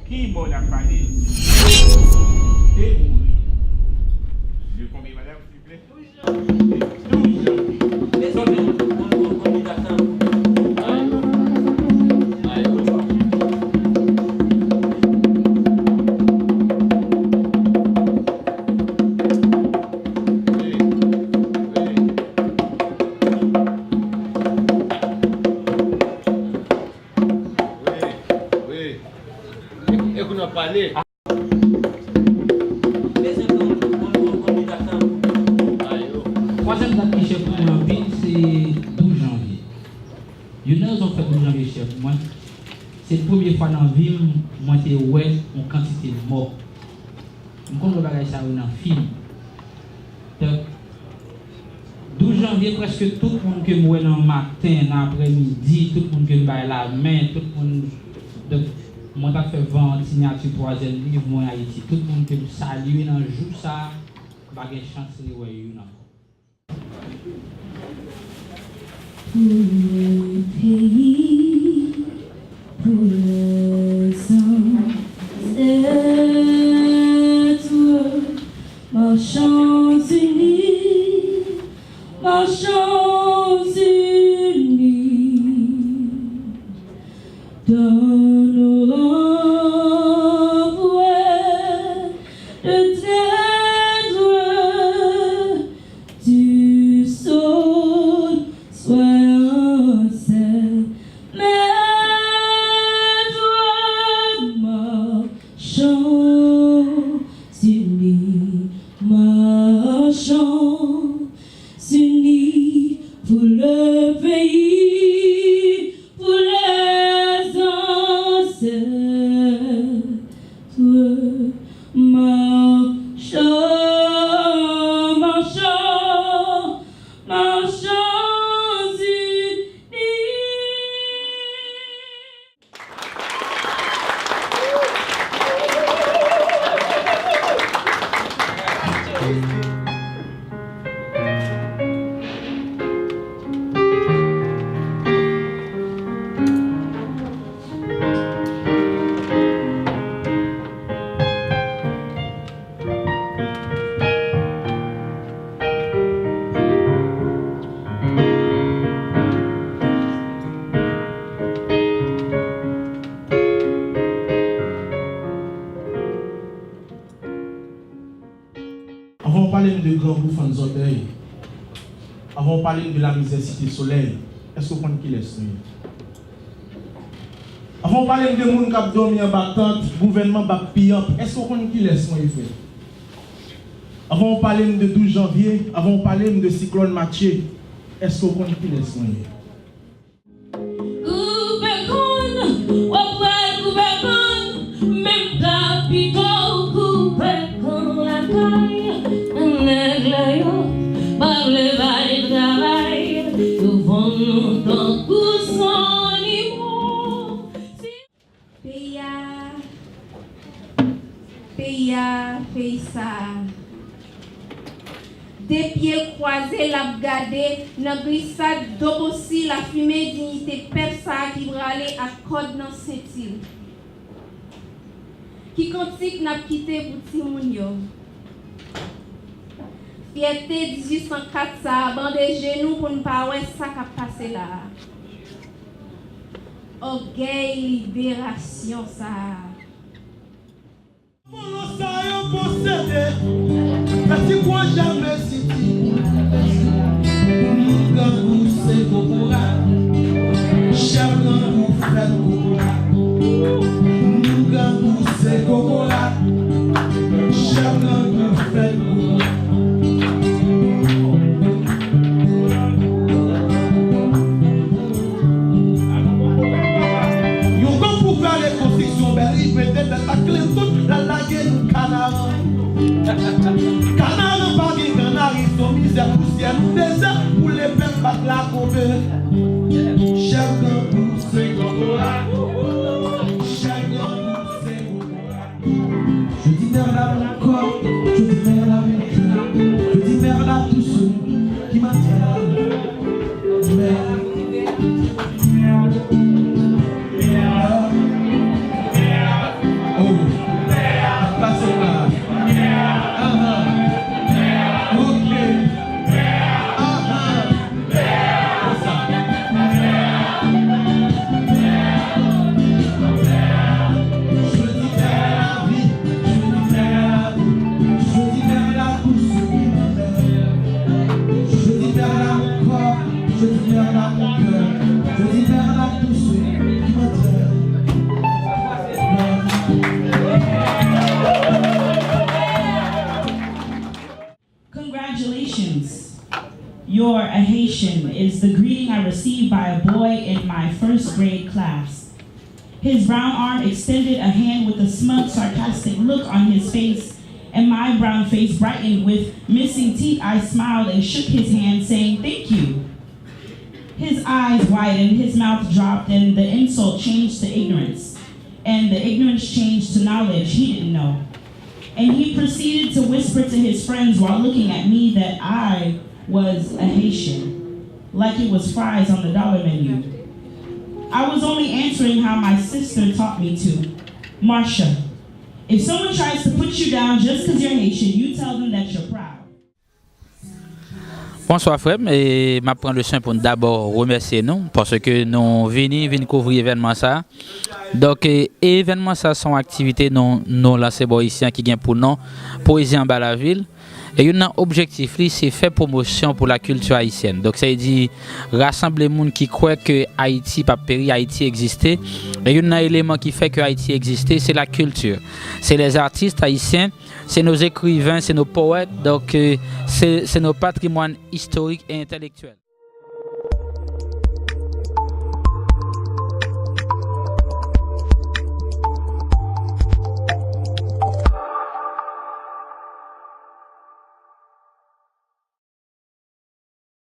qui m'en a parlé et mourir. Je combien madame, s'il vous plaît? 12 janvier. Parler. Troisième date qui chef pour moi, c'est 12 janvier. Une heure, ont fait 12 janvier chef pour moi. C'est la première fois dans la vie, moi, j'ai ouais, une quantité de morts. Je comprends que ça dans le film. Donc, 12 janvier, presque tout le monde que moi dans le matin, dans l'après-midi, tout le monde que me bat la main, tout le monde. Donc, moi, j'ai fait vendre signature troisième livre, moi, Haïti. Tout le monde qui me salue dans le jour, ça, j'ai une chance de voir une encore. Pour le pays, pour le sang, c'est toi, marchons unis, marchons unis, dans nos voies de ténèbres, du sol, soyons saints, mais toi, marchons unis, marchons unis pour le pays, pour les ancêtres, marchons, marchons, marchons unis. Avant de parler de Grand Bouffe en Zoteuil, avant de parler de la misère Cité Soleil, est-ce que vous comprenez qui laisse nous? Avant de parler de monde qui a dormi en battante, gouvernement bat pire, est-ce que vous comprenez qui laisse nous faire? Avant de parler de 12 janvier, avant de parler de cyclone Mathieu, est-ce que vous comprenez qui laisse nous? Pays ça. Des pieds croisés, la gardé, dans glissade d'eau aussi, la fumée dignité persa qui bralait à code dans Saint-Île. Qui cantique n'a quitté pour Timounio. Fierté 1804, ça, bande des genoux pour ne pas voir ça qui a passé là. Orgueil, libération, ça. Merci pour jamais city. Nous gambou c'est Kokora. Cher gambou frère Kokora. Nous gambou c'est Kokora. Cher gambou frère Kokora. Yon gambou pour faire les constructions berry. "You're a Haitian" is the greeting I received by a boy in my first grade class. His brown arm extended a hand with a smug, sarcastic look on his face, and my brown face brightened with missing teeth. I smiled and shook his hand, saying, "Thank you." His eyes widened, his mouth dropped, and the insult changed to ignorance. And the ignorance changed to knowledge he didn't know. And he proceeded to whisper to his friends while looking at me that I was a Haitian, like it was fries on the dollar menu. I was only answering how my sister taught me to. "Marsha, if someone tries to put you down just because you're Haitian, you tell them that you're proud." Bonsoir frère, et je prends le soin pour d'abord remercier nous parce que nous venons couvrir l'événement ça. Donc événement ça sont activités non lancé ici qui gagne pour nous Poésie en bas la ville. Et un objectif c'est faire promotion pour la culture haïtienne. Donc ça veut dire rassembler les gens qui croient que Haïti pas péri, Haïti existait. Et un élément qui fait que Haïti existait, c'est la culture. C'est les artistes haïtiens, c'est nos écrivains, c'est nos poètes. Donc c'est nos patrimoines historiques et intellectuels.